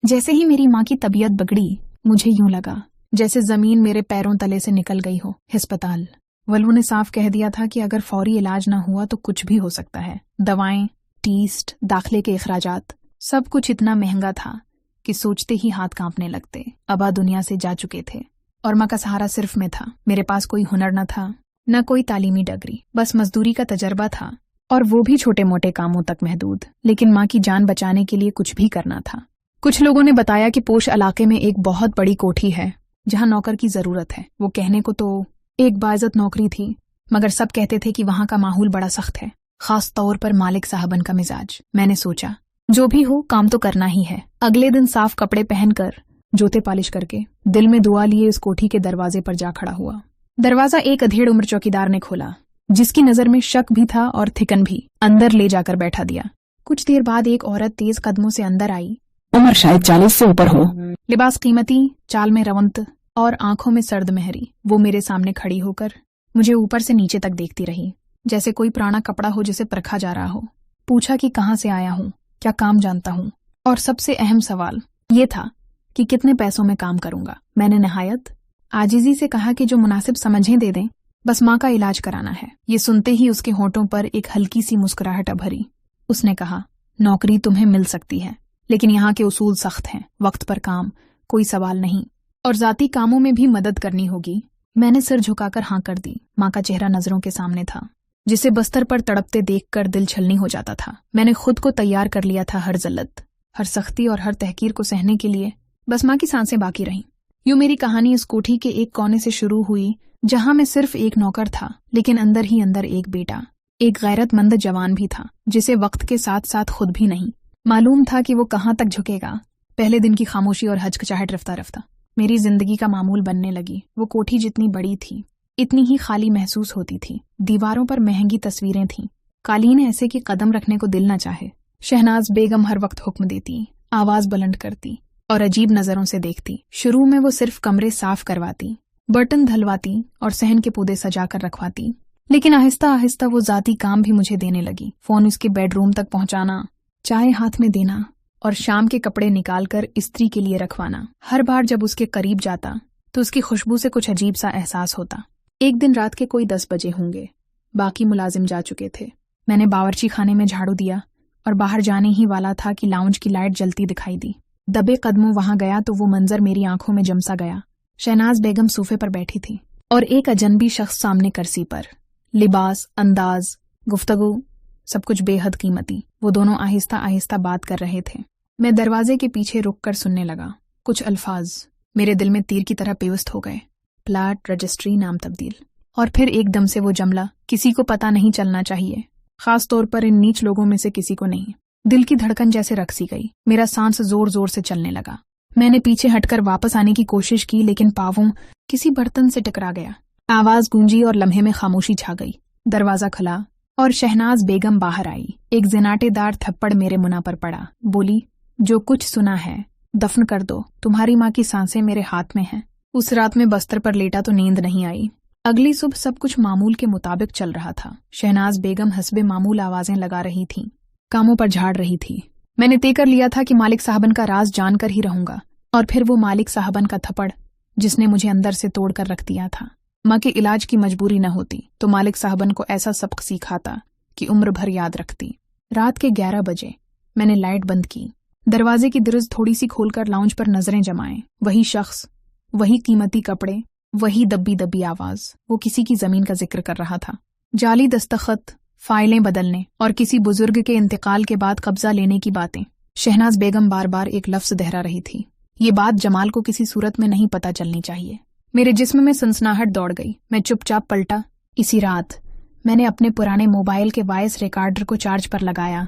जैसे ही मेरी माँ की तबीयत बिगड़ी, मुझे यूं लगा जैसे जमीन मेरे पैरों तले से निकल गई हो। अस्पताल वल्लू ने साफ कह दिया था कि अगर फौरी इलाज न हुआ तो कुछ भी हो सकता है। दवाएं, टेस्ट, दाखिले के अखराजात, सब कुछ इतना महंगा था कि सोचते ही हाथ कांपने लगते। अबा दुनिया से जा चुके थे और माँ का सहारा सिर्फ मैं था। मेरे पास कोई हुनर न था, न कोई तालीमी डिग्री, बस मजदूरी का तजर्बा था, और वो भी छोटे मोटे कामों तक महदूद। लेकिन माँ की जान बचाने के लिए कुछ भी करना था। कुछ लोगों ने बताया कि पोश इलाके में एक बहुत बड़ी कोठी है जहाँ नौकर की जरूरत है। वो कहने को तो एक बाइज्जत नौकरी थी, मगर सब कहते थे कि वहाँ का माहौल बड़ा सख्त है, खास तौर पर मालिक साहबन का मिजाज। मैंने सोचा जो भी हो काम तो करना ही है। अगले दिन साफ कपड़े पहनकर, जूते पालिश करके, दिल में दुआ लिए उस कोठी के दरवाजे पर जा खड़ा हुआ। दरवाजा एक अधेड़ उम्र चौकीदार ने खोला, जिसकी नजर में शक भी था और थिकन भी। अंदर ले जाकर बैठा दिया। कुछ देर बाद एक औरत तेज कदमों से अंदर आई। उम्र शायद 40 से ऊपर हो, लिबास कीमती, चाल में रवंत और आंखों में सर्द मेहरी। वो मेरे सामने खड़ी होकर मुझे ऊपर से नीचे तक देखती रही, जैसे कोई पुराना कपड़ा हो जिसे परखा जा रहा हो। पूछा कि कहाँ से आया हूँ, क्या काम जानता हूँ, और सबसे अहम सवाल ये था कि कितने पैसों में काम करूंगा। मैंने नहायत आजिजी से कहा कि जो मुनासिब समझें दे दें, बस माँ का इलाज कराना है। ये सुनते ही उसके होंठों पर एक हल्की सी मुस्कुराहट अभरी। उसने कहा, नौकरी तुम्हें मिल सकती है, लेकिन यहाँ के उसूल सख्त हैं। वक्त पर काम, कोई सवाल नहीं, और जाती कामों में भी मदद करनी होगी। मैंने सिर झुकाकर हाँ कर दी। माँ का चेहरा नजरों के सामने था, जिसे बस्तर पर तड़पते देखकर दिल छलनी हो जाता था। मैंने खुद को तैयार कर लिया था हर जल्लत, हर सख्ती और हर तहकीर को सहने के लिए। बस माँ की सांसें बाकी रहीं। यूं मेरी कहानी इस कोठी के एक कोने से शुरू हुई, जहां मैं सिर्फ एक नौकर था, लेकिन अंदर ही अंदर एक बेटा, एक गैरतमंद जवान भी था, जिसे वक्त के साथ साथ खुद भी नहीं मालूम था कि वो कहाँ तक झुकेगा। पहले दिन की खामोशी और हचकिचाहट रफ्ता रफ्ता मेरी जिंदगी का मामूल बनने लगी। वो कोठी जितनी बड़ी थी, इतनी ही खाली महसूस होती थी। दीवारों पर महंगी तस्वीरें थीं, कालीन ऐसे कि कदम रखने को दिल न चाहे। शहनाज बेगम हर वक्त हुक्म देती, आवाज बुलंद करती और अजीब नजरों से देखती। शुरू में वो सिर्फ कमरे साफ करवाती, बर्तन धलवाती और सहन के पौधे सजाकर रखवाती, लेकिन आहिस्ता आहिस्ता वो जाती काम भी मुझे देने लगी। फोन उसके बेडरूम तक पहुंचाना, चाय हाथ में देना और शाम के कपड़े निकालकर इस्त्री के लिए रखवाना। हर बार जब उसके करीब जाता तो उसकी खुशबू से कुछ अजीब सा एहसास होता। एक दिन रात के कोई 10 बजे होंगे, बाकी मुलाजिम जा चुके थे। मैंने बावर्ची खाने में झाड़ू दिया और बाहर जाने ही वाला था कि लाउंज की लाइट जलती दिखाई दी। दबे कदमों वहां गया तो वो मंजर मेरी आंखों में जमसा गया। शहनाज बेगम सोफे पर बैठी थी और एक अजनबी शख्स सामने कुर्सी पर। लिबास, अंदाज, गुफ्तगू, सब कुछ बेहद कीमती। वो दोनों आहिस्ता आहिस्ता बात कर रहे थे। मैं दरवाजे के पीछे रुककर सुनने लगा। कुछ अल्फाज मेरे दिल में तीर की तरह पेवस्त हो गए। प्लाट, रजिस्ट्री, नाम तब्दील। और फिर एकदम से वो जमला, किसी को पता नहीं चलना चाहिए, खास तौर पर इन नीच लोगों में से किसी को नहीं। दिल की धड़कन जैसे रक सी गई। मेरा सांस जोर जोर से चलने लगा। मैंने पीछे हटकर वापस आने की कोशिश की, लेकिन पांवों किसी बर्तन से टकरा गया। आवाज गूंजी और लम्हे में खामोशी छा गई। दरवाजा खुला और शहनाज बेगम बाहर आई। एक जिनाटेदार थप्पड़ मेरे मुना पर पड़ा। बोली, जो कुछ सुना है दफन कर दो, तुम्हारी माँ की सांसें मेरे हाथ में हैं। उस रात में बस्तर पर लेटा तो नींद नहीं आई। अगली सुबह सब कुछ मामूल के मुताबिक चल रहा था। शहनाज बेगम हस्बे मामूल आवाजें लगा रही थीं, कामों पर झाड़ रही थी। मैंने तय कर लिया था कि मालिक साहबन का राज जानकर ही रहूंगा। और फिर वो मालिक साहबन का थप्पड़, जिसने मुझे अंदर से तोड़कर रख दिया था। माँ के इलाज की मजबूरी न होती तो मालिक साहबन को ऐसा सबक सिखाता कि उम्र भर याद रखती। रात के 11 बजे मैंने लाइट बंद की। दरवाजे की दरज थोड़ी सी खोलकर लाउंज पर नजरें जमाएं। वही शख्स, वही कीमती कपड़े, वही दब्बी दब्बी आवाज। वो किसी की जमीन का जिक्र कर रहा था। जाली दस्तखत, फाइलें बदलने और किसी बुजुर्ग के इंतकाल के बाद कब्जा लेने की बातें। शहनाज बेगम बार बार एक लफ्ज दोहरा रही थी। ये बात जमाल को किसी सूरत में नहीं पता चलनी चाहिए। मेरे जिस्म में सनसनाहट दौड़ गई। मैं चुपचाप पलटा। इसी रात मैंने अपने पुराने मोबाइल के वॉइस रिकॉर्डर को चार्ज पर लगाया।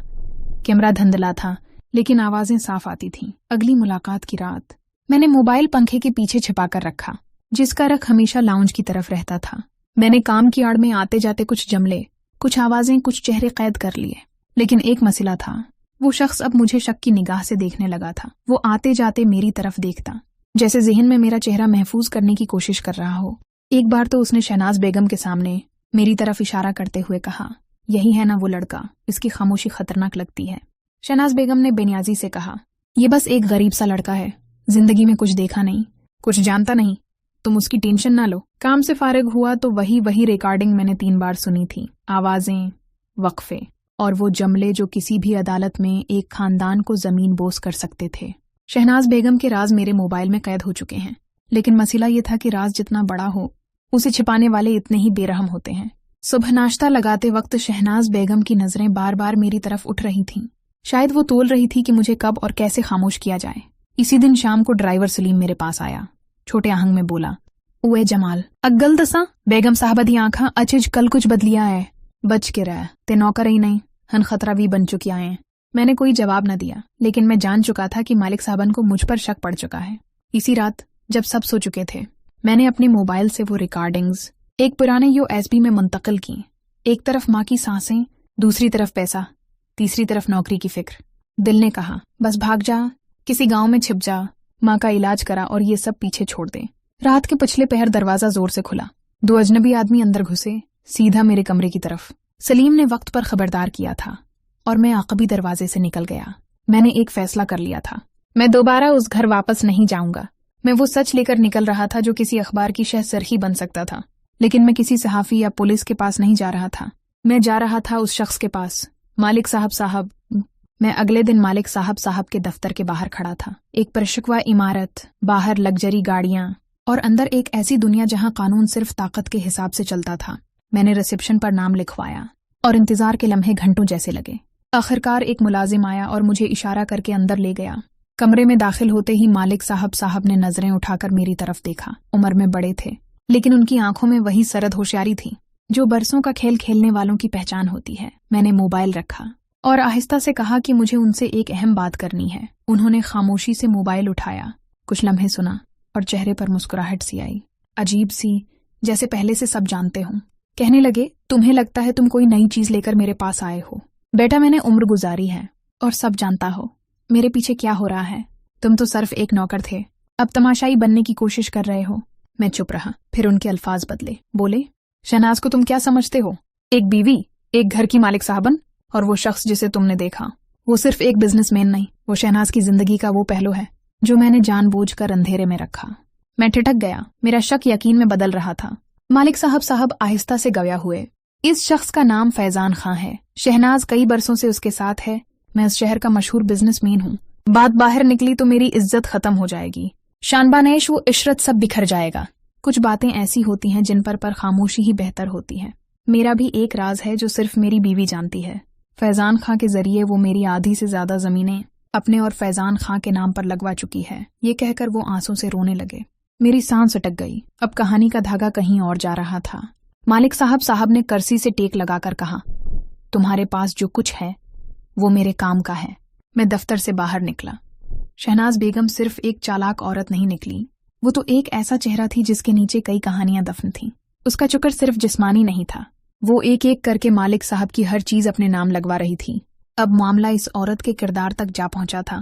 कैमरा धुंधला था, लेकिन आवाजें साफ आती थीं। अगली मुलाकात की रात मैंने मोबाइल पंखे के पीछे छिपाकर रखा, जिसका रख हमेशा लाउंज की तरफ रहता था। मैंने काम की आड़ में आते जाते कुछ जमले, कुछ आवाजें, कुछ चेहरे कैद कर लिए। लेकिन एक मसला था, वो शख्स अब मुझे शक की निगाह से देखने लगा था। वो आते जाते मेरी तरफ देखता, जैसे ज़हन में मेरा चेहरा महफूज करने की कोशिश कर रहा हो। एक बार तो उसने शहनाज बेगम के सामने मेरी तरफ इशारा करते हुए कहा, यही है ना वो लड़का, इसकी खामोशी खतरनाक लगती है। शहनाज बेगम ने बेनियाजी से कहा, یہ بس ایک غریب سا لڑکا ہے، زندگی میں کچھ دیکھا نہیں، کچھ جانتا نہیں، تم اس کی ٹینشن نہ لو۔ کام سے فارغ ہوا تو وہی ریکارڈنگ میں نے 3 بار سنی تھی، آوازیں، وقفے اور وہ جملے جو کسی بھی عدالت میں ایک خاندان کو زمین بوس کر سکتے تھے۔ شہناز بیگم کے راز میرے موبائل میں قید ہو چکے ہیں، لیکن مسئلہ یہ تھا کہ راز جتنا بڑا ہو اسے چھپانے والے اتنے ہی بے رحم ہوتے ہیں۔ صبح ناشتہ لگاتے وقت شہناز بیگم کی نظریں بار بار میری طرف اٹھ رہی تھیں، شاید وہ تول رہی تھی کہ مجھے کب اور کیسے خاموش کیا جائے۔ اسی دن شام کو ڈرائیور سلیم میرے پاس آیا، چھوٹے آہنگ میں بولا، اوے جمال اگل دساں بیگم صاحبہ دی آنکھاں اچج کل کچھ بدلیا ہے، بچ کے رہ تے نوکر ہی نہیں ہن خطرہ بھی بن چکی آئے ہیں۔ میں نے کوئی جواب نہ دیا، لیکن میں جان چکا تھا کہ مالک صاحبن کو مجھ پر شک پڑ چکا ہے۔ اسی رات جب سب سو چکے تھے، میں نے اپنے موبائل سے وہ ریکارڈنگز ایک پرانے USB میں منتقل کی۔ ایک طرف ماں کی سانسیں، دوسری طرف پیسہ، تیسری طرف نوکری کی فکر۔ دل نے کہا بس بھاگ جا، کسی گاؤں میں چھپ جا، ماں کا علاج کرا اور یہ سب پیچھے چھوڑ دے۔ رات کے پچھلے پہر دروازہ زور سے کھلا، 2 اجنبی آدمی اندر گھسے، سیدھا میرے کمرے کی طرف۔ سلیم نے وقت پر خبردار کیا تھا اور میں عقبی دروازے سے نکل گیا۔ میں نے ایک فیصلہ کر لیا تھا، میں دوبارہ اس گھر واپس نہیں جاؤں گا۔ میں وہ سچ لے کر نکل رہا تھا جو کسی اخبار کی شہ سرخی بن سکتا تھا، لیکن میں کسی صحافی یا پولیس کے پاس نہیں جا رہا تھا، میں جا رہا تھا اس شخص کے پاس، مالک صاحب۔ میں اگلے دن مالک صاحب کے دفتر کے باہر کھڑا تھا، ایک پرشکوا عمارت، باہر لگژری گاڑیاں اور اندر ایک ایسی دنیا جہاں قانون صرف طاقت کے حساب سے چلتا تھا۔ میں نے ریسیپشن پر نام لکھوایا اور انتظار کے لمحے گھنٹوں جیسے لگے۔ آخرکار ایک ملازم آیا اور مجھے اشارہ کر کے اندر لے گیا۔ کمرے میں داخل ہوتے ہی مالک صاحب نے نظریں اٹھا کر میری طرف دیکھا۔ عمر میں بڑے تھے، لیکن ان کی آنکھوں میں وہی سرد ہوشیاری تھی جو برسوں کا کھیل کھیلنے والوں کی پہچان ہوتی ہے۔ میں نے موبائل رکھا اور آہستہ سے کہا کہ مجھے ان سے ایک اہم بات کرنی ہے۔ انہوں نے خاموشی سے موبائل اٹھایا، کچھ لمحے سنا اور چہرے پر مسکراہٹ سی آئی، عجیب سی، جیسے پہلے سے سب جانتے ہوں۔ کہنے لگے، تمہیں لگتا ہے تم کوئی نئی چیز لے کر میرے پاس آئے ہو؟ بیٹا میں نے عمر گزاری ہے اور سب جانتا ہو میرے پیچھے کیا ہو رہا ہے۔ تم تو صرف ایک نوکر تھے، اب تماشائی بننے کی کوشش کر رہے ہو۔ میں چپ رہا، پھر ان کے الفاظ بدلے، بولے، شہناز کو تم کیا سمجھتے ہو؟ ایک بیوی، ایک گھر کی مالک صاحبن، اور وہ شخص جسے تم نے دیکھا وہ صرف ایک بزنس مین نہیں، وہ شہناز کی زندگی کا وہ پہلو ہے جو میں نے جان بوجھ کر اندھیرے میں رکھا۔ میں ٹھٹک گیا، میرا شک یقین میں بدل رہا تھا۔ مالک صاحب آہستہ سے گویا ہوئے، اس شخص کا نام فیضان خاں ہے، شہناز کئی برسوں سے اس کے ساتھ ہے، میں اس شہر کا مشہور بزنس مین ہوں۔ بات باہر نکلی تو میری عزت ختم ہو جائے گی، شان بانیش و عشرت سب بکھر جائے گا۔ کچھ باتیں ایسی ہوتی ہیں جن پر خاموشی ہی بہتر ہوتی ہے۔ میرا بھی ایک راز ہے جو صرف میری بیوی جانتی ہے۔ فیضان خاں کے ذریعے وہ میری آدھی سے زیادہ زمینیں اپنے اور فیضان خاں کے نام پر لگوا چکی ہے۔ یہ کہہ کر وہ آنسوں سے رونے لگے۔ میری سانس اٹک گئی، اب کہانی کا دھاگا کہیں اور جا رہا تھا۔ مالک صاحب نے کرسی سے ٹیک لگا کر کہا، تمہارے پاس جو کچھ ہے وہ میرے کام کا ہے۔ میں دفتر سے باہر نکلا۔ شہناز بیگم صرف ایک چالاک عورت نہیں نکلی، وہ تو ایک ایسا چہرہ تھی جس کے نیچے کئی کہانیاں دفن تھیں۔ اس کا چکر صرف جسمانی نہیں تھا، وہ ایک ایک کر کے مالک صاحب کی ہر چیز اپنے نام لگوا رہی تھی۔ اب معاملہ اس عورت کے کردار تک جا پہنچا تھا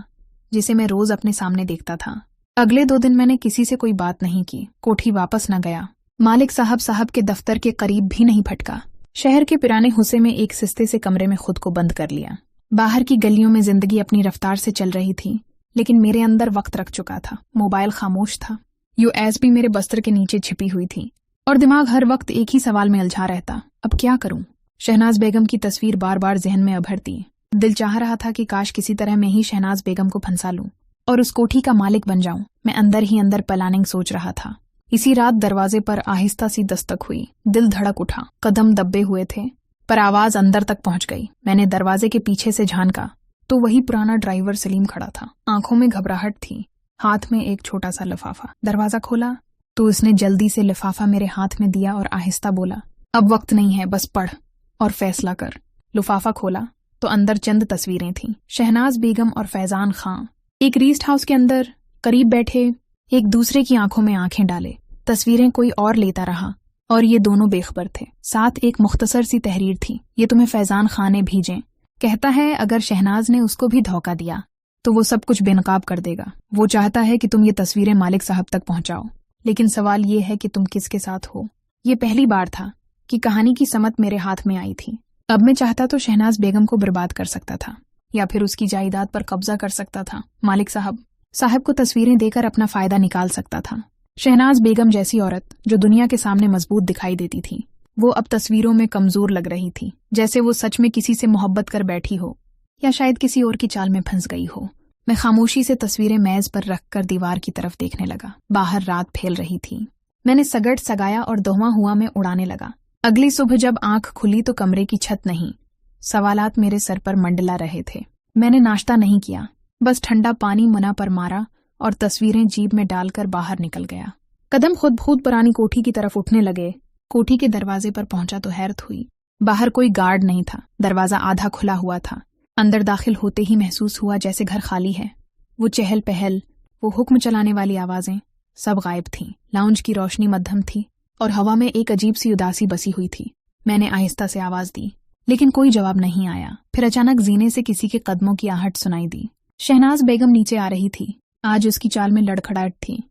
جسے میں روز اپنے سامنے دیکھتا تھا۔ اگلے 2 دن میں نے کسی سے کوئی بات نہیں کی، کوٹھی واپس نہ گیا، مالک صاحب کے دفتر کے قریب بھی نہیں پھٹکا۔ شہر کے پرانے حصے میں ایک سستے سے کمرے میں خود کو بند کر لیا۔ باہر کی گلیوں میں زندگی اپنی رفتار سے چل رہی تھی، لیکن میرے اندر وقت رکھ چکا تھا۔ موبائل خاموش تھا، USB میرے بستر کے نیچے چھپی ہوئی تھی، اور دماغ ہر وقت ایک ہی سوال میں الجھا رہتا، اب کیا کروں؟ شہناز بیگم کی تصویر بار بار ذہن میں ابھرتی۔ دل چاہ رہا تھا کہ کاش کسی طرح میں ہی شہناز بیگم کو پھنسا لوں اور اس کوٹھی کا مالک بن جاؤں۔ میں اندر ہی اندر پلاننگ سوچ رہا تھا۔ اسی رات دروازے پر آہستہ سی دستک ہوئی، دل دھڑک اٹھا، قدم دبے ہوئے تھے پر آواز اندر تک پہنچ گئی۔ میں نے دروازے کے پیچھے سے جھانکا تو وہی پرانا ڈرائیور سلیم کھڑا تھا، آنکھوں میں گھبراہٹ تھی، ہاتھ میں ایک چھوٹا سا لفافہ۔ دروازہ کھولا تو اس نے جلدی سے لفافہ میرے ہاتھ میں دیا اور آہستہ بولا، اب وقت نہیں ہے، بس پڑھ اور فیصلہ کر۔ لفافہ کھولا تو اندر چند تصویریں تھیں، شہناز بیگم اور فیضان خاں ایک ریسٹ ہاؤس کے اندر قریب بیٹھے، ایک دوسرے کی آنکھوں میں آنکھیں ڈالے۔ تصویریں کوئی اور لیتا رہا اور یہ دونوں بے خبر تھے۔ ساتھ ایک مختصر سی تحریر تھی، یہ تمہیں فیضان خاں نے بھیجیں، کہتا ہے اگر شہناز نے اس کو بھی دھوکہ دیا تو وہ سب کچھ بے نقاب کر دے گا۔ وہ چاہتا ہے کہ تم یہ تصویریں مالک صاحب تک پہنچاؤ، لیکن سوال یہ ہے کہ تم کس کے ساتھ ہو۔ یہ پہلی بار تھا کہ کہانی کی سمت میرے ہاتھ میں آئی تھی۔ اب میں چاہتا تو شہناز بیگم کو برباد کر سکتا تھا، या फिर उसकी जायदाद पर कब्जा कर सकता था। मालिक साहब को तस्वीरें देकर अपना फायदा निकाल सकता था। शहनाज बेगम जैसी औरत जो दुनिया के सामने मजबूत दिखाई देती थी, वो अब तस्वीरों में कमजोर लग रही थी, जैसे वो सच में किसी से मोहब्बत कर बैठी हो या शायद किसी और की चाल में फंस गई हो। मैं खामोशी से तस्वीरें मेज पर रखकर दीवार की तरफ देखने लगा। बाहर रात फैल रही थी। मैंने सगड़ सगाया और धुआं हुआ में उड़ाने लगा। अगली सुबह जब आंख खुली तो कमरे की छत नहीं, सवालात मेरे सर पर मंडला रहे थे। मैंने नाश्ता नहीं किया, बस ठंडा पानी मुंह पर मारा और तस्वीरें जीभ में डालकर बाहर निकल गया। कदम खुद पुरानी कोठी की तरफ उठने लगे। कोठी के दरवाजे पर पहुंचा तो हैरत हुई। बाहर कोई गार्ड नहीं था। दरवाजा आधा खुला हुआ था। अंदर दाखिल होते ही महसूस हुआ जैसे घर खाली है। वो चहल पहल, वो हुक्म चलाने वाली आवाजें सब गायब थीं। लाउंज की रोशनी मध्यम थी और हवा में एक अजीब सी उदासी बसी हुई थी। मैंने आहिस्ता से आवाज दी, लेकिन कोई जवाब नहीं आया। फिर अचानक जीने से किसी के कदमों की आहट सुनाई दी। शहनाज बेगम नीचे आ रही थी। आज उसकी चाल में लड़खड़ाहट थी।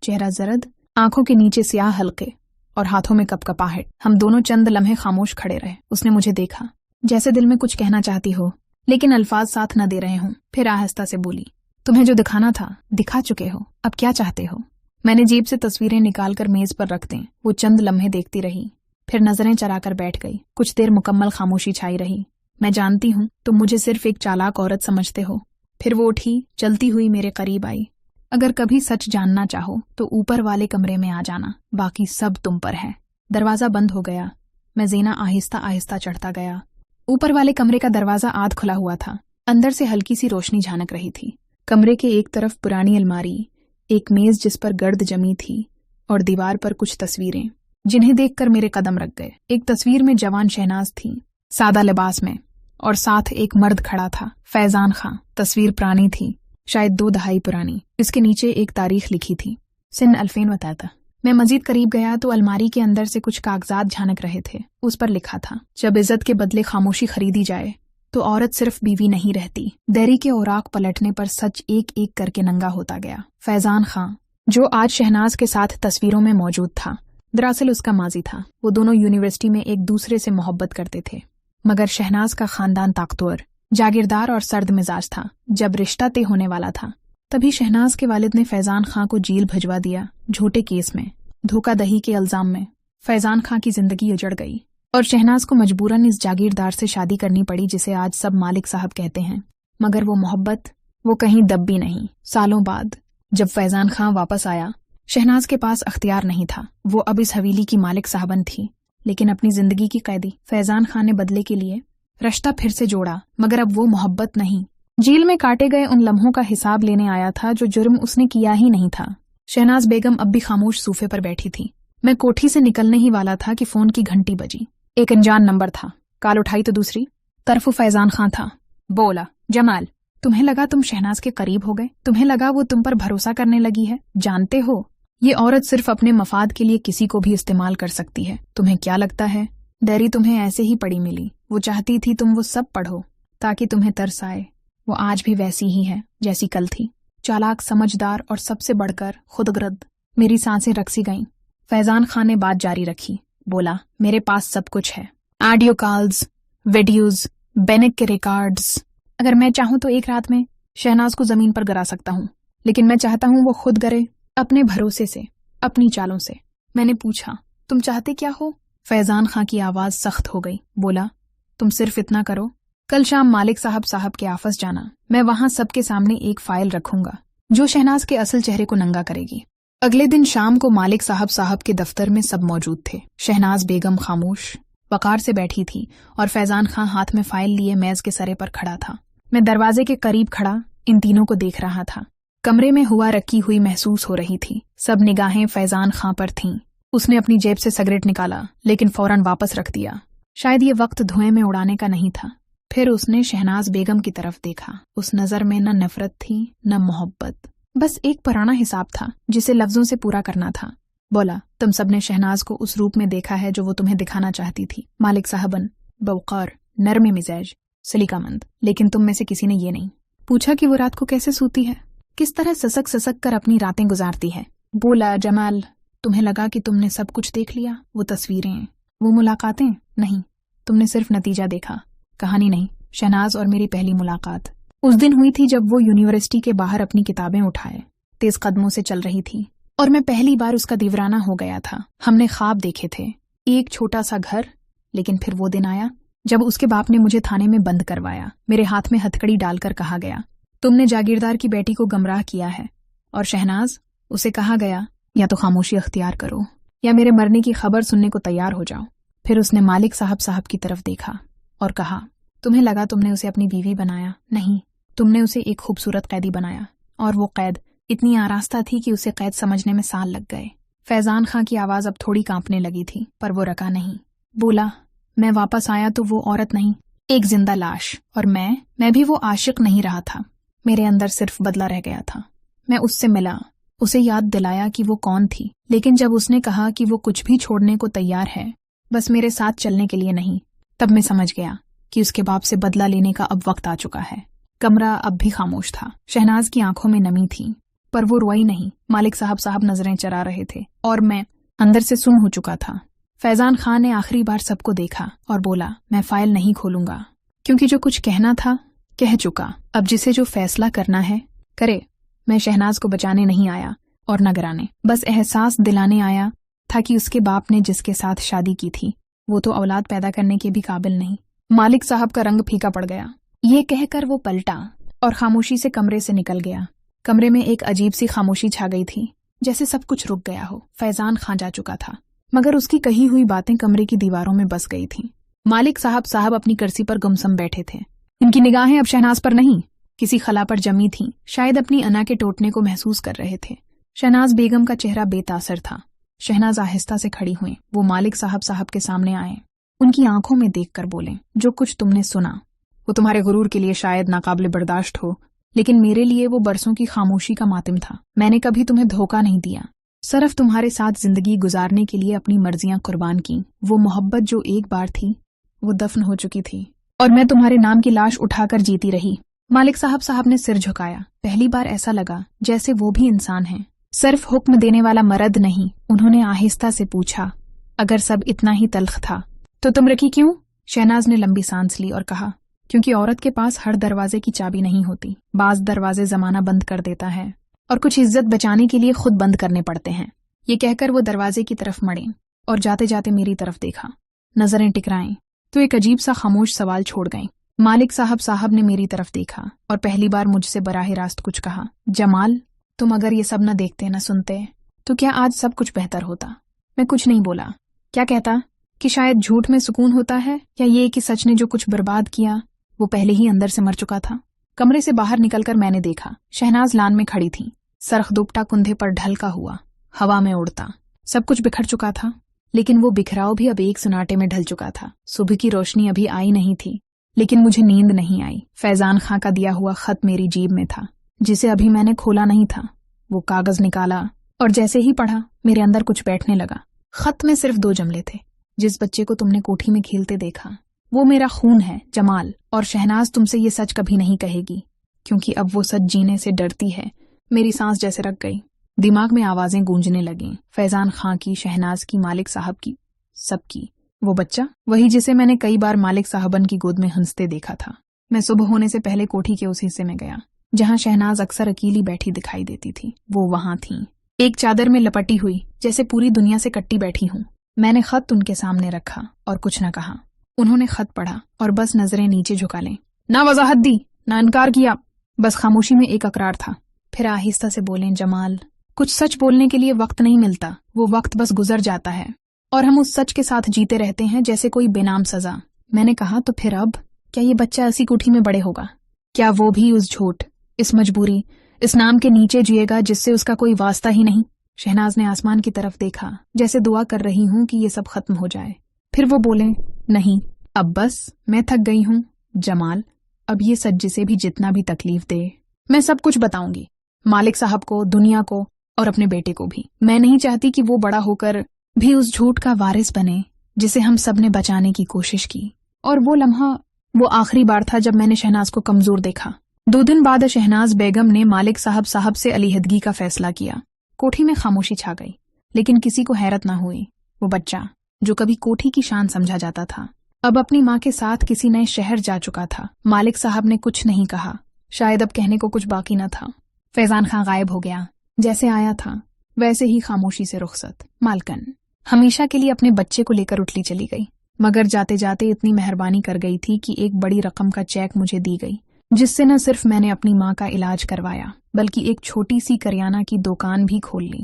चेहरा जरद, आंखों के नीचे स्याह हल्के और हाथों में कपकपाहट। हम दोनों चंद लम्हे खामोश खड़े रहे। उसने मुझे देखा, जैसे दिल में कुछ कहना चाहती हो लेकिन अल्फाज साथ न दे रहे हों। फिर आहिस्ता से बोली, तुम्हें जो दिखाना था दिखा चुके हो, अब क्या चाहते हो? मैंने जेब से तस्वीरें निकालकर मेज पर रख दें। वो चंद लम्हे देखती रही, फिर नजरें चराकर बैठ गई। कुछ देर मुकम्मल खामोशी छाई रही। मैं जानती हूँ तुम मुझे सिर्फ एक चालाक औरत समझते हो। फिर वो उठी, चलती हुई मेरे करीब आई। अगर कभी सच जानना चाहो तो ऊपर वाले कमरे में आ जाना, बाकी सब तुम पर है। दरवाजा बंद हो गया। मैं जीना आहिस्ता आहिस्ता चढ़ता गया। ऊपर वाले कमरे का दरवाजा आध खुला हुआ था। अंदर से हल्की सी रोशनी झानक रही थी। कमरे के एक तरफ पुरानी अलमारी, एक मेज जिस पर गर्द जमी थी और दीवार पर कुछ तस्वीरें, जिन्हें देखकर मेरे कदम रख गए। एक तस्वीर में जवान शहनाज थी, सादा लिबास में, और साथ एक मर्द खड़ा था, फैजान खां। तस्वीर पुरानी थी, शायद 2 दहाई पुरानी। इसके नीचे एक तारीख लिखी थी, सन 2003। मैं मजीद करीब गया तो अलमारी के अंदर से कुछ कागजात झानक रहे थे। उस पर लिखा था, जब इज्जत के बदले खामोशी खरीदी जाए तो औरत सिर्फ बीवी नहीं रहती। डायरी के औराक पलटने पर सच एक एक करके नंगा होता गया। फैजान खां, जो आज शहनाज के साथ तस्वीरों में मौजूद था, दरअसल उसका माजी था। वो दोनों यूनिवर्सिटी में एक दूसरे से मोहब्बत करते थे, मगर शहनाज का खानदान ताकतवर, जागीरदार और सर्द मिजाज था। जब रिश्ता तय होने वाला था तभी शहनाज के वालिद ने फैजान खां को जेल भिजवा दिया, झूठे केस में, धोखाधड़ी के इल्जाम में। फैजान खां की जिंदगी उजड़ गई और शहनाज को मजबूरन इस जागीरदार से शादी करनी पड़ी जिसे आज सब मालिक साहब कहते हैं। मगर वो मोहब्बत, वो कहीं दब भी नहीं। सालों बाद जब फैजान खां वापस आया, शहनाज के पास अख्तियार नहीं था। वो अब इस हवेली की मालिक साहबन थी, लेकिन अपनी जिंदगी की कैदी। फैजान खां ने बदले के लिए रिश्ता फिर से जोड़ा, मगर अब वो मोहब्बत नहीं, जेल में काटे गए उन लम्हों का हिसाब लेने आया था जो जुर्म उसने किया ही नहीं था। शहनाज बेगम अब भी खामोश सूफे पर बैठी थी। मैं कोठी से निकलने ही वाला था कि फोन की घंटी बजी। एक अनजान नंबर था। कॉल उठाई तो दूसरी तरफ फैजान खां था। बोला, जमाल, तुम्हें लगा तुम शहनाज के करीब हो गए? तुम्हें लगा वो तुम पर भरोसा करने लगी है? जानते हो, ये औरत सिर्फ अपने मफाद के लिए किसी को भी इस्तेमाल कर सकती है। तुम्हें क्या लगता है डायरी तुम्हें ऐसे ही पड़ी मिली? वो चाहती थी तुम वो सब पढ़ो ताकि तुम्हें तरस आए। वो आज भी वैसी ही है जैसी कल थी, चालाक, समझदार और सबसे बढ़कर खुदगर्द। मेरी सांसें रकसी गईं। फैजान खां ने बात जारी रखी। बोला, मेरे पास सब कुछ है, ऑडियो कॉल्स, वीडियोज, बैंक के रिकॉर्ड्स। अगर मैं चाहूं तो एक रात में शहनाज को जमीन पर गिरा सकता हूं, लेकिन मैं चाहता हूं वो खुद गिरे, अपने भरोसे से, अपनी चालों से। मैंने पूछा, तुम चाहते क्या हो? फैजान खां की आवाज सख्त हो गई। बोला, तुम सिर्फ इतना करो, कल शाम मालिक साहब के ऑफिस जाना। मैं वहां सबके सामने एक फाइल रखूंगा जो शहनाज के असल चेहरे को नंगा करेगी। अगले दिन शाम को मालिक साहब के दफ्तर में सब मौजूद थे। शहनाज बेगम खामोश वकार से बैठी थी और फैजान खां हाथ में फाइल लिए मेज के सरे पर खड़ा था। मैं दरवाजे के करीब खड़ा इन तीनों को देख रहा था। कमरे में हुआ रखी हुई महसूस हो रही थी। सब निगाहें फैजान खां पर थीं। उसने अपनी जेब से सिगरेट निकाला, लेकिन फौरन वापस रख दिया। शायद ये वक्त धुएं में उड़ाने का नहीं था। फिर उसने शहनाज बेगम की तरफ देखा। उस नजर में न नफरत थी न मोहब्बत, बस एक पुराना हिसाब था जिसे लफ्जों से पूरा करना था। बोला, तुम सबने शहनाज को उस रूप में देखा है जो वो तुम्हें दिखाना चाहती थी। मालिक साहबन, बवकार, नरम मिजाज, सलीकामंद, लेकिन तुम में से किसी ने ये नहीं पूछा कि वो रात को कैसे सोती है, किस तरह ससक ससक कर अपनी रातें गुजारती है। बोला, जमाल, तुम्हें लगा कि तुमने सब कुछ देख लिया, वो तस्वीरें, वो मुलाकातें? नहीं, तुमने सिर्फ नतीजा देखा, कहानी नहीं। शहनाज और मेरी पहली मुलाकात उस दिन हुई थी जब वो यूनिवर्सिटी के बाहर अपनी किताबें उठाए तेज कदमों से चल रही थी और मैं पहली बार उसका दीवाना हो गया था। हमने ख्वाब देखे थे, एक छोटा सा घर, लेकिन फिर वो दिन आया जब उसके बाप ने मुझे थाने में बंद करवाया। मेरे हाथ में हथकड़ी डालकर कहा गया, तुमने जागीरदार की बेटी को गमराह किया है। और शहनाज, उसे कहा गया, या तो खामोशी अख्तियार करो या मेरे मरने की खबर सुनने को तैयार हो जाओ। फिर उसने मालिक साहब की तरफ देखा और कहा, तुम्हें लगा तुमने उसे अपनी बीवी बनाया? नहीं, तुमने उसे एक खूबसूरत कैदी बनाया, और वो कैद इतनी आरास्ता थी कि उसे कैद समझने में साल लग गए। फैजान खां की आवाज अब थोड़ी कांपने लगी थी, पर वो रका नहीं। बोला, मैं वापस आया तो वो औरत नहीं, एक जिंदा लाश। और मैं भी वो आशिक नहीं रहा था। मेरे अंदर सिर्फ बदला रह गया था। मैं उससे मिला, उसे याद दिलाया कि वो कौन थी, लेकिन जब उसने कहा कि वो कुछ भी छोड़ने को तैयार है, बस मेरे साथ चलने के लिए नहीं, तब मैं समझ गया कि उसके बाप से बदला लेने का अब वक्त आ चुका है। कमरा अब भी खामोश था। शहनाज की आंखों में नमी थी, पर वो रोई नहीं। मालिक साहब नजरें चरा रहे थे और मैं अंदर से सुन हो चुका था। फैजान खां ने आखिरी बार सबको देखा और बोला, मैं फाइल नहीं खोलूंगा, क्योंकि जो कुछ कहना था कह चुका। अब जिसे जो फैसला करना है करे। मैं शहनाज को बचाने नहीं आया और न गिराने, बस एहसास दिलाने आया था कि उसके बाप ने जिसके साथ शादी की थी वो तो औलाद पैदा करने के भी काबिल नहीं। मालिक साहब का रंग फीका पड़ गया। ये कहकर वो पलटा और खामोशी से कमरे से निकल गया। कमरे में एक अजीब सी खामोशी छा गई थी, जैसे सब कुछ रुक गया हो। फैजान खां जा चुका था, मगर उसकी कही हुई बातें कमरे की दीवारों में बस गई थीं। मालिक साहब अपनी कुर्सी पर गुमसम बैठे थे। इनकी निगाहें अब शहनाज पर नहीं, किसी खला पर जमी थीं। शायद अपनी अना के टूटने को महसूस कर रहे थे। शहनाज बेगम का चेहरा बेतासर था। शहनाज आहिस्ता से खड़ी हुई। वो मालिक साहब के सामने आए। उनकी आंखों में देखकर बोले, जो कुछ तुमने सुना वो तुम्हारे गुरूर के लिए शायद नाकाबिले बर्दाश्त हो, लेकिन मेरे लिए वो बरसों की खामोशी का मातिम था। मैंने कभी तुम्हें धोखा नहीं दिया, सिर्फ तुम्हारे साथ जिंदगी गुजारने के लिए अपनी मर्जियां कुर्बान की। वो मोहब्बत जो एक बार थी वो दफन हो चुकी थी, और मैं तुम्हारे नाम की लाश उठाकर जीती रही। मालिक साहब ने सिर झुकाया। पहली बार ऐसा लगा जैसे वो भी इंसान हैं, सिर्फ हुक्म देने वाला मर्द नहीं। उन्होंने आहिस्ता से पूछा, अगर सब इतना ही तल्ख था तो तुम रखी क्यों? शहनाज ने लंबी सांस ली और कहा, क्योंकि औरत के पास हर दरवाजे की चाबी नहीं होती। बाज दरवाजे जमाना बंद कर देता है और कुछ इज्जत बचाने के लिए खुद बंद करने पड़ते हैं। ये कहकर वो दरवाजे की तरफ मड़े और जाते जाते मेरी तरफ देखा। नजरें टिकराएं तो एक अजीब सा खामोश सवाल छोड़ गए। मालिक साहब ने मेरी तरफ देखा और पहली बार मुझसे बराह रास्त कुछ कहा, जमाल, तुम अगर ये सब न देखते न सुनते तो क्या आज सब कुछ बेहतर होता? मैं कुछ नहीं बोला। क्या कहता कि शायद झूठ में सुकून होता है, या ये कि सच ने जो कुछ बर्बाद किया वो पहले ही अंदर से मर चुका था। कमरे से बाहर निकलकर मैंने देखा, शहनाज लान में खड़ी थी। सरख दुपट्टा कुंधे पर ढलका हुआ, हवा में उड़ता। सब कुछ बिखर चुका था, लेकिन वो बिखराव भी अब एक सुनाटे में ढल चुका था। सुबह की रोशनी अभी आई नहीं थी, लेकिन मुझे नींद नहीं आई। फैजान खां का दिया हुआ खत मेरी जेब में था, जिसे अभी मैंने खोला नहीं था। वो कागज निकाला और जैसे ही पढ़ा मेरे अंदर कुछ बैठने लगा। खत में सिर्फ 2 जुमले थे, जिस बच्चे को तुमने कोठी में खेलते देखा वो मेरा खून है, जमाल। और शहनाज तुमसे ये सच कभी नहीं कहेगी, क्योंकि अब वो सच जीने से डरती है। मेरी सांस जैसे रख गई। दिमाग में आवाजें गूंजने लगीं, फैजान खां की, शहनाज की, मालिक साहब की, सबकी। वो बच्चा वही जिसे मैंने कई बार मालिक साहबन की गोद में हंसते देखा था। मैं सुबह होने से पहले कोठी के उस हिस्से में गया जहां शहनाज अक्सर अकेली बैठी दिखाई देती थी। वो वहां थी, एक चादर में लपटी हुई, जैसे पूरी दुनिया से कट्टी बैठी हूं। मैंने खत उनके सामने रखा और कुछ न कहा। उन्होंने खत पढ़ा और बस नजरें नीचे झुका लें। ना वजाहत दी, ना इनकार किया, बस खामोशी में एक अकरार था। फिर आहिस्ता से बोले, जमाल, कुछ सच बोलने के लिए वक्त नहीं मिलता, वो वक्त बस गुजर जाता है और हम उस सच के साथ जीते रहते हैं जैसे कोई बेनाम सजा। मैंने कहा, तो फिर अब क्या ये बच्चा ऐसी कोठी में बड़े होगा? क्या वो भी उस झूठ, इस मजबूरी, इस नाम के नीचे जिएगा जिससे उसका कोई वास्ता ही नहीं? शहनाज ने आसमान की तरफ देखा, जैसे दुआ कर रही हूं कि ये सब खत्म हो जाए। फिर वो बोले, नहीं, अब बस मैं थक गई हूं जमाल। अब ये सच जिसे भी जितना भी तकलीफ दे, मैं सब कुछ बताऊंगी, मालिक साहब को, दुनिया को और अपने बेटे को भी। मैं नहीं चाहती कि वो बड़ा होकर भी उस झूठ का वारिस बने जिसे हम सब ने बचाने की कोशिश की। और वो लम्हा वो आखिरी बार था जब मैंने शहनाज को कमजोर देखा। 2 दिन बाद शहनाज बेगम ने मालिक साहब से अलहदगी का फैसला किया। कोठी में खामोशी छा गई, लेकिन किसी को हैरत न हुई। वो बच्चा जो कभी कोठी की शान समझा जाता था, अब अपनी माँ के साथ किसी नए शहर जा चुका था। मालिक साहब ने कुछ नहीं कहा, शायद अब कहने को कुछ बाकी न था। फैजान खां गायब हो गया, जैसे आया था वैसे ही खामोशी से रुखसत। मालकन हमेशा के लिए अपने बच्चे को लेकर उठली चली गई, मगर जाते जाते इतनी मेहरबानी कर गई थी कि एक बड़ी रकम का चेक मुझे दी गई, जिससे न सिर्फ मैंने अपनी माँ का इलाज करवाया बल्कि एक छोटी सी करियाना की दुकान भी खोल ली।